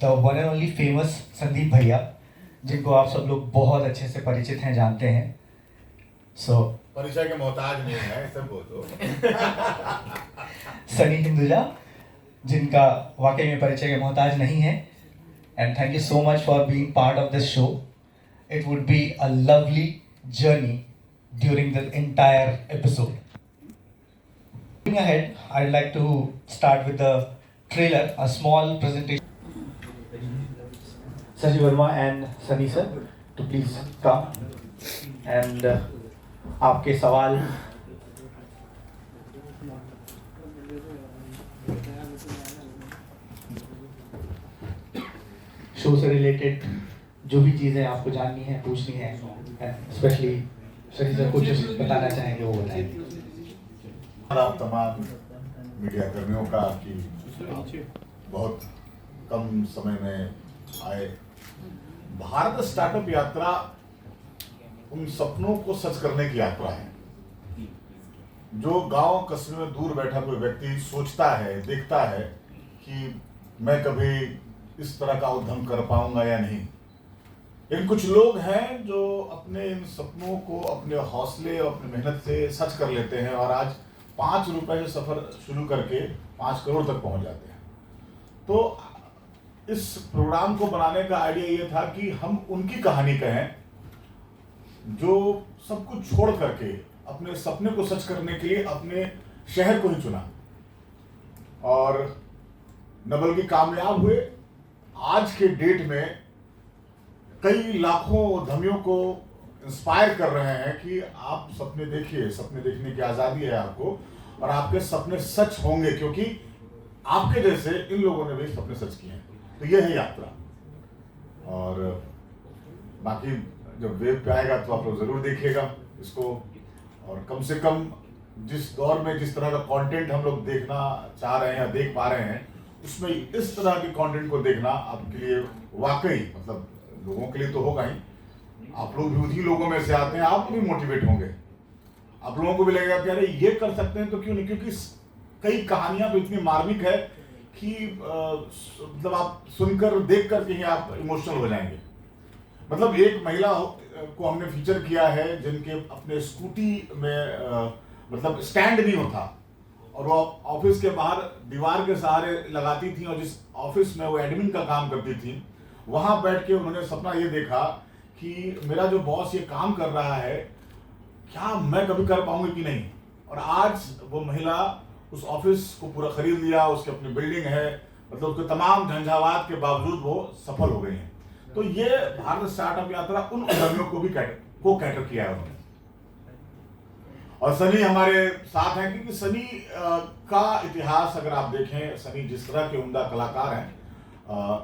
The one and only famous Sandeep भैया, जिनको आप सब लोग बहुत अच्छे से परिचित हैं, जानते हैं। परिचय के मोहताज नहीं है सब वो तो सनी हिंदुजा, जिनका वाकई में परिचय के मोहताज नहीं है। And thank you so much for being part of this show. It would be a lovely journey during the entire episode. Moving ahead, I'd like to start with the trailer, a small presentation. Saji Verma and Sunny sir, to please come and आपके सवाल show से related जो भी चीज़ें आपको जाननी है, पूछनी है, स्पेशली सनी सर कुछ बताना चाहेंगे वो बताएंगे. आप तमाम मीडिया कर्मियों का आपकी बहुत कम समय में आए. भारत स्टार्टअप यात्रा उन सपनों को सच करने की यात्रा है जो गांव कस्बे में दूर बैठा कोई व्यक्ति सोचता है, देखता है कि मैं कभी इस तरह का उद्यम कर पाऊंगा या नहीं. लेकिन कुछ लोग हैं जो अपने इन सपनों को अपने हौसले और अपनी मेहनत से सच कर लेते हैं और आज 5 रुपए से सफर शुरू करके 5 करोड़ तक पहुंच जाते हैं. तो इस प्रोग्राम को बनाने का आइडिया ये था कि हम उनकी कहानी कहें जो सब कुछ छोड़ करके अपने सपने को सच करने के लिए अपने शहर को ही चुना और न बल्कि कामयाब हुए. आज के डेट में कई लाखों उद्यमियों को इंस्पायर कर रहे हैं कि आप सपने देखिए, सपने देखने की आज़ादी है आपको और आपके सपने सच होंगे क्योंकि आपके जैसे इन लोगों ने भी सपने सच किए हैं. तो ये है यात्रा. और बाकी जब वेब पे आएगा तो आप लोग ज़रूर देखिएगा इसको. और कम से कम जिस दौर में जिस तरह का कंटेंट हम लोग देखना चाह रहे हैं या देख पा रहे हैं उसमें इस तरह के कंटेंट को देखना आपके लिए वाकई मतलब लोगों के लिए तो होगा ही. आप लोग भी उन्हीं लोगों में से आते हैं, आप भी मोटिवेट होंगे. आप लोगों को भी लगेगा कि अरे ये कर सकते हैं तो क्यों नहीं, क्योंकि कई कहानियां तो इतनी मार्मिक है कि मतलब आप सुनकर देख कर के ही आप इमोशनल हो जाएंगे. मतलब एक महिला को हमने फीचर किया है जिनके अपने स्कूटी में मतलब स्टैंड नहीं होता और वो ऑफिस के बाहर दीवार के सहारे लगाती थी और जिस ऑफिस में वो एडमिन का काम करती थी वहां बैठ के उन्होंने सपना ये देखा कि मेरा जो बॉस ये काम कर रहा है क्या मैं कभी कर पाऊंगी कि नहीं. और आज वो महिला उस ऑफिस को पूरा खरीद लिया, उसकी अपनी बिल्डिंग है, मतलब उसके तमाम झंझावात के बावजूद वो सफल हो गई हैं. तो ये भारत स्टार्टअप यात्रा उन उद्यमियों को भी कैटर किया है उन्होंने. और सनी हमारे साथ हैं क्योंकि सनी का इतिहास अगर आप देखें, सनी जिस तरह के उम्दा कलाकार हैं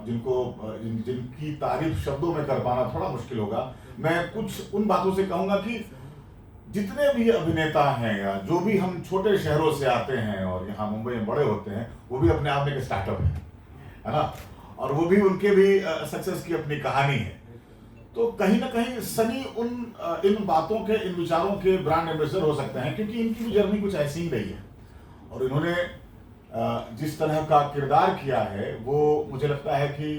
जिनकी तारीफ शब्दों में कर पाना थोड़ा मुश्किल होगा. मैं कुछ उन बातों से कहूंगा कि जितने भी अभिनेता हैं या जो भी हम छोटे शहरों से आते हैं और यहाँ मुंबई में बड़े होते हैं वो भी अपने आप में एक स्टार्टअप है ना. और वो भी उनके भी सक्सेस की अपनी कहानी है. तो कहीं ना कहीं सनी इन बातों के, इन विचारों के ब्रांड एम्बेसडर हो सकते हैं क्योंकि इनकी भी जर्नी कुछ ऐसी ही रही है. और इन्होंने जिस तरह का किरदार किया है वो मुझे लगता है कि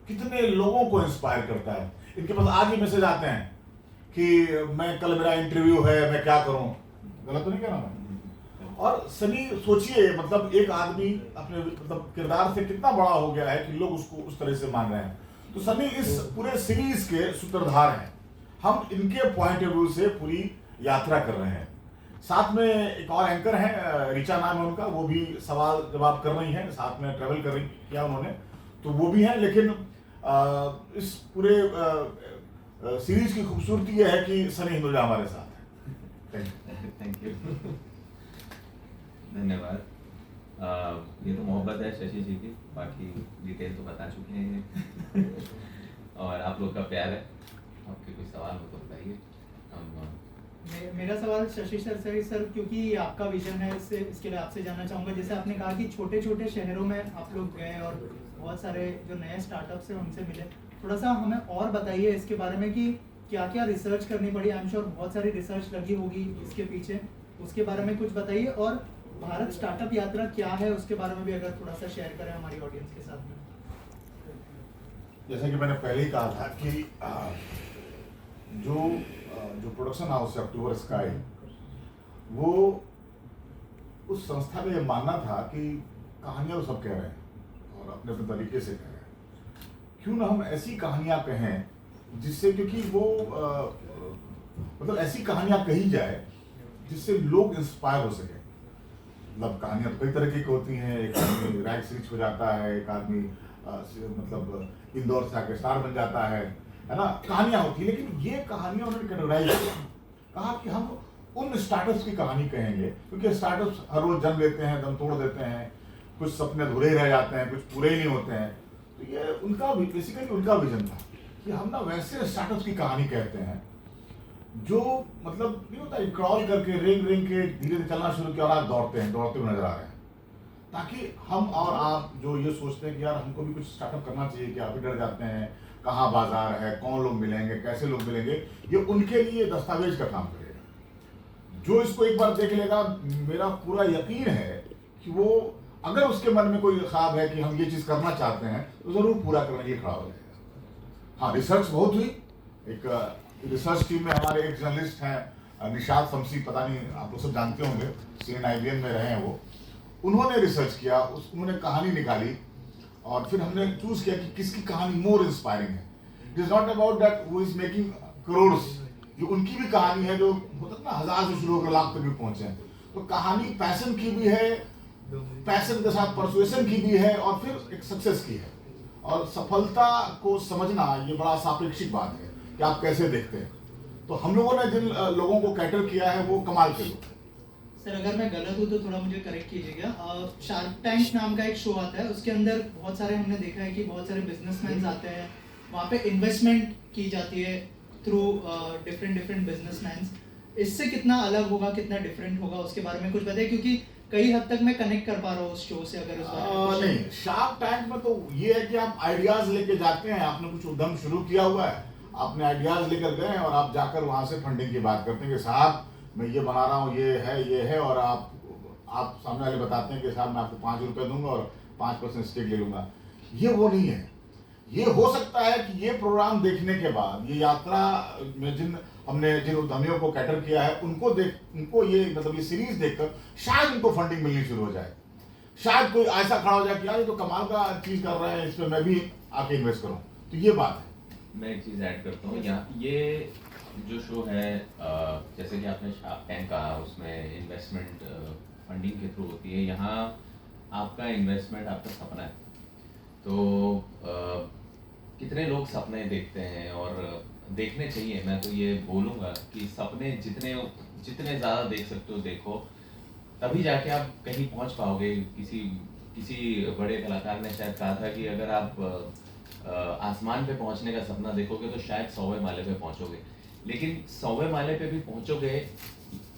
कितने लोगों को इंस्पायर करता है. इनके पास आज ही मैसेज आते हैं कि मैं कल मेरा इंटरव्यू है, मैं क्या करूं. गलत तो नहीं कह रहा मैं. और सनी सोचिए मतलब एक आदमी अपने मतलब किरदार से कितना बड़ा हो गया है कि लोग उसको उस तरह से मान रहे हैं. तो सनी इस पूरे सीरीज के सूत्रधार हैं. हम इनके पॉइंट ऑफ व्यू से पूरी यात्रा कर रहे हैं. साथ में एक और एंकर हैं, रिचा नाम है उनका, वो भी सवाल जवाब कर रही हैं, साथ में ट्रेवल कर रही किया उन्होंने, तो वो भी हैं. लेकिन इस पूरे सीरीज की खूबसूरती ये है कि सनी हिंदुजा हमारे साथ है. थैंक यू, धन्यवाद. ये तो मोहब्बत है शशि जी की, बाकी डिटेल तो बता चुके हैं और आप लोग का प्यार है. आपके कोई सवाल हो तो बताइए. मेरा सवाल शशि सर से ही सर, क्योंकि आपका विजन है इसके लिए आपसे जानना चाहूँगा. जैसे आपने कहा कि छोटे छोटे शहरों में आप लोग गए और बहुत सारे जो नए स्टार्टअप्स हैं उनसे मिले. थोड़ा सा हमें और बताइए इसके बारे में कि क्या क्या रिसर्च करनी पड़ी. आई एम श्योर बहुत सारी रिसर्च लगी होगी इसके पीछे, उसके बारे में कुछ बताइए. और भारत स्टार्टअप यात्रा क्या है उसके बारे में भी अगर थोड़ा सा शेयर करें हमारी ऑडियंस के साथ में. जैसे कि मैंने पहले ही कहा था कि जो प्रोडक्शन हाउस है अक्टूबर स्काई, वो उस संस्था में ये मानना था कि कहानियाँ तो सब कह रहे हैं और अपने अपने तरीके से कह रहे हैं, क्यों ना हम ऐसी कहानियाँ कहें जिससे, क्योंकि वो मतलब ऐसी कहानियाँ कही जाए जिससे लोग इंस्पायर हो सके। मतलब कहानियाँ तो कई तरह की होती हैं, एक आदमी रैग से रिच हो जाता है, एक आदमी मतलब इंदौर से आके स्टार बन जाता है ना, कहानियाँ होती है। लेकिन ये कहानियाँ उन्होंने कैटेगराइज किया, कहा कि हम उन स्टार्टअप्स की कहानी कहेंगे, क्योंकि स्टार्टअप्स हर रोज जन्म लेते हैं, दम तोड़ देते हैं, कुछ सपने अधूरे रह जाते हैं, कुछ पूरे ही नहीं होते हैं। तो ये उनका बेसिकली उनका विजन था कि हम ना वैसे स्टार्टअप्स की कहानी कहते हैं जो मतलब नहीं होता, क्रॉल करके रेंग रेंग के धीरे धीरे चलना शुरू किया और आज दौड़ते हुए नजर आ रहे हैं, ताकि हम और आप जो ये सोचते हैं कि यार हमको भी कुछ स्टार्टअप करना चाहिए, कि आप भी डर जाते हैं कहाँ बाजार है, कौन लोग मिलेंगे, कैसे लोग मिलेंगे, ये उनके लिए दस्तावेज का काम करेगा। जो इसको एक बार देख लेगा, मेरा पूरा यकीन है कि वो अगर उसके मन में कोई ख्वाब है कि हम ये चीज़ करना चाहते हैं तो ज़रूर पूरा करने के लिए खड़ा हो जाएगा। हाँ, रिसर्च बहुत हुई। एक रिसर्च टीम में हमारे एक जर्नलिस्ट हैं निशाद शमसी, पता नहीं आप लोग सब जानते होंगे, CNIBN में रहे हैं वो, उन्होंने रिसर्च किया, उन्होंने कहानी निकाली और फिर हमने चूज किया कि किसकी कहानी मोर इंस्पायरिंग है। It is not about that who is making crores, जो उनकी भी कहानी है जो मतलब ना 1000 से शुरू होकर लाख तक भी पहुंचे हैं। तो कहानी पैशन की भी है, पैशन के साथ परसुएशन की भी है और फिर एक सक्सेस की है। और सफलता को समझना ये बड़ा सापेक्षिक बात है कि आप कैसे देखते हैं। तो हम लोगों ने जिन लोगों को कैटर किया है वो कमाल के लोग। सर अगर मैं गलत हूँ तो थोड़ा मुझे करेक्ट कीजिएगा। शार्क टैंक नाम का एक शो आता है, उसके अंदर बहुत सारे हमने देखा है कि बहुत सारे बिजनेसमैन आते हैं, वहाँ पे इन्वेस्टमेंट की जाती है थ्रू डिफरेंट बिजनेसमैन। इससे कितना अलग होगा, कितना डिफरेंट होगा, उसके बारे में कुछ बताइए, क्योंकि कई हद तक मैं कनेक्ट कर पा रहा हूँ उस शो से। अगर उस बारे में नहीं, शार्क टैंक में तो ये है कि आप आइडियाज लेके जाते हैं, आपने कुछ उद्यम शुरू किया हुआ है, आपने आइडियाज लेकर गए और आप जाकर वहाँ से फंडिंग की बात करते हैं कि साहब मैं ये बना रहा हूँ, ये है, और आप सामने वाले बताते हैं कि साहब मैं आपको 5 रुपये दूंगा और 5% स्टेक ले लूंगा। ये वो नहीं है। ये हो सकता है कि ये प्रोग्राम देखने के बाद, ये यात्रा में हमने जिन उद्यमियों को कैटर किया है उनको ये मतलब ये सीरीज देखकर शायद उनको फंडिंग मिलनी शुरू हो जाए। शायद कोई ऐसा खड़ा हो जाए कि यार ये तो कमाल का चीज कर रहे हैं, इस पर मैं भी आके इन्वेस्ट करूँ। तो ये बात है। मैं एक चीज़ ऐड करता हूँ यहाँ, ये जो शो है जैसे कि आपने शार्क टैंक कहा, उसमें इन्वेस्टमेंट फंडिंग के थ्रू होती है। यहाँ आपका इन्वेस्टमेंट आपका सपना है। तो कितने लोग सपने देखते हैं और देखने चाहिए। मैं तो ये बोलूँगा कि सपने जितने ज़्यादा देख सकते हो देखो, तभी जाके आप कहीं पहुँच पाओगे। किसी बड़े कलाकार ने शायद कहा था कि अगर आप आसमान पे पहुँचने का सपना देखोगे तो शायद 100वें माले पे पहुँचोगे, लेकिन 100वें माले पे भी पहुँचोगे,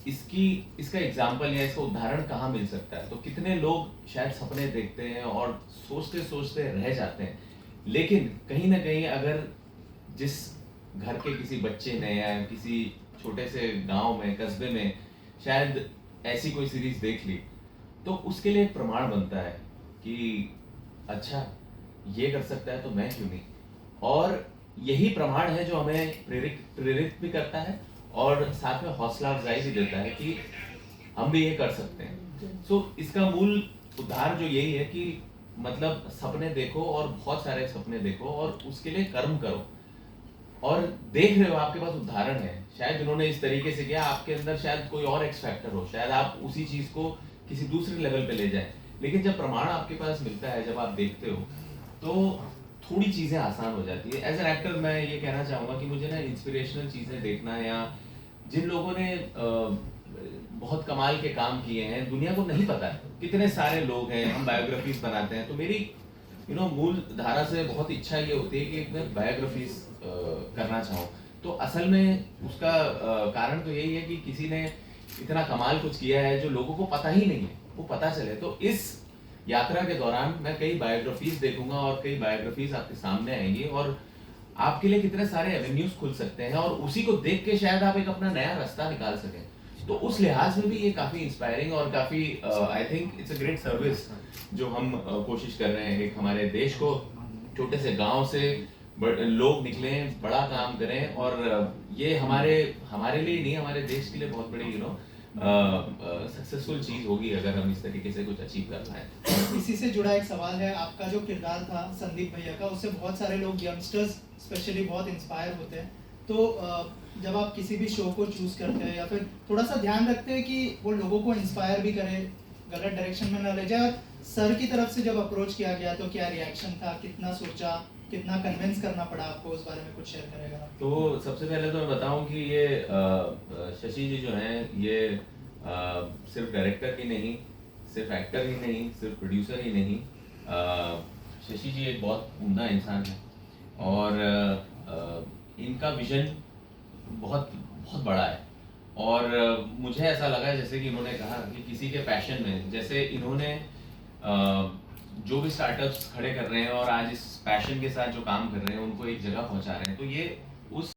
इसका एग्जाम्पल या इसका उदाहरण कहाँ मिल सकता है। तो कितने लोग शायद सपने देखते हैं और सोचते सोचते रह जाते हैं, लेकिन कहीं ना कहीं अगर जिस घर के किसी बच्चे ने या किसी छोटे से गांव में, कस्बे में शायद ऐसी कोई सीरीज देख ली, तो उसके लिए एक प्रमाण बनता है कि अच्छा ये कर सकता है तो मैं क्यों नहीं। और यही प्रमाण है जो हमें प्रेरित भी करता है और साथ में हौसला अफजाई भी देता है कि हम भी ये कर सकते हैं। सो इसका मूल उद्धार जो यही है कि मतलब सपने देखो और बहुत सारे सपने देखो और उसके लिए कर्म करो। और देख रहे हो आपके पास उदाहरण है, शायद उन्होंने इस तरीके से किया, आपके अंदर शायद कोई और एक्स फैक्टर हो, शायद आप उसी चीज को किसी दूसरे लेवल पे ले जाए। लेकिन जब प्रमाण आपके पास मिलता है, जब आप देखते हो, तो थोड़ी चीजें आसान हो जाती है। एज एन एक्टर मैं ये कहना चाहूँगा कि मुझे ना इंस्पिरेशनल चीजें देखना, या जिन लोगों ने बहुत कमाल के काम किए हैं, दुनिया को नहीं पता है, कितने सारे लोग हैं, हम बायोग्राफीज बनाते हैं। तो मेरी मूल धारा से बहुत इच्छा ये होती है कि मैं बायोग्राफीज करना चाहूँ। तो असल में उसका कारण तो यही है कि किसी ने इतना कमाल कुछ किया है जो लोगों को पता ही नहीं है, वो पता चले। तो इस यात्रा के दौरान मैं कई बायोग्राफीज देखूंगा और कई बायोग्राफीज आपके सामने आएंगी और आपके लिए कितने सारे एवेन्यूज खुल सकते हैं और उसी को देख के शायद आप एक अपना नया रास्ता निकाल सकें। तो उस लिहाज में भी ये काफ़ी इंस्पायरिंग और काफ़ी I think it's a great service जो हम कोशिश कर रहे हैं एक हमारे देश को छोटे से गांव से लोग निकलें, बड़ा काम करें, और ये हमारे लिए नहीं, हमारे देश के लिए बहुत बड़ी सक्सेसफुल चीज़ होगी अगर हम इस तरीके से कुछ अचीव कर पाए। इसी से जुड़ा एक सवाल है, आपका जो किरदार था संदीप भैया का, उससे बहुत सारे लोग यंगस्टर्स स्पेशली बहुत इंस्पायर होते हैं। तो जब आप किसी भी शो को चूज करते हैं या फिर थोड़ा सा ध्यान रखते हैं कि वो लोगों को इंस्पायर भी करे, गलत डायरेक्शन में न ले जाए, और सर की तरफ से जब अप्रोच किया गया तो क्या रिएक्शन था, कितना सोचा, कितना कन्विंस करना पड़ा आपको, उस बारे में कुछ शेयर करेगा? तो सबसे पहले तो मैं बताऊं कि ये शशि जी जो हैं, ये सिर्फ डायरेक्टर ही नहीं, सिर्फ एक्टर ही नहीं, सिर्फ प्रोड्यूसर ही नहीं, शशि जी एक बहुत उम्दा इंसान है, और इनका विजन बहुत बहुत बड़ा है। और मुझे ऐसा लगा, जैसे कि इन्होंने कहा कि किसी के पैशन में, जैसे इन्होंने जो भी स्टार्टअप्स खड़े कर रहे हैं और आज इस पैशन के साथ जो काम कर रहे हैं उनको एक जगह पहुंचा रहे हैं, तो ये उस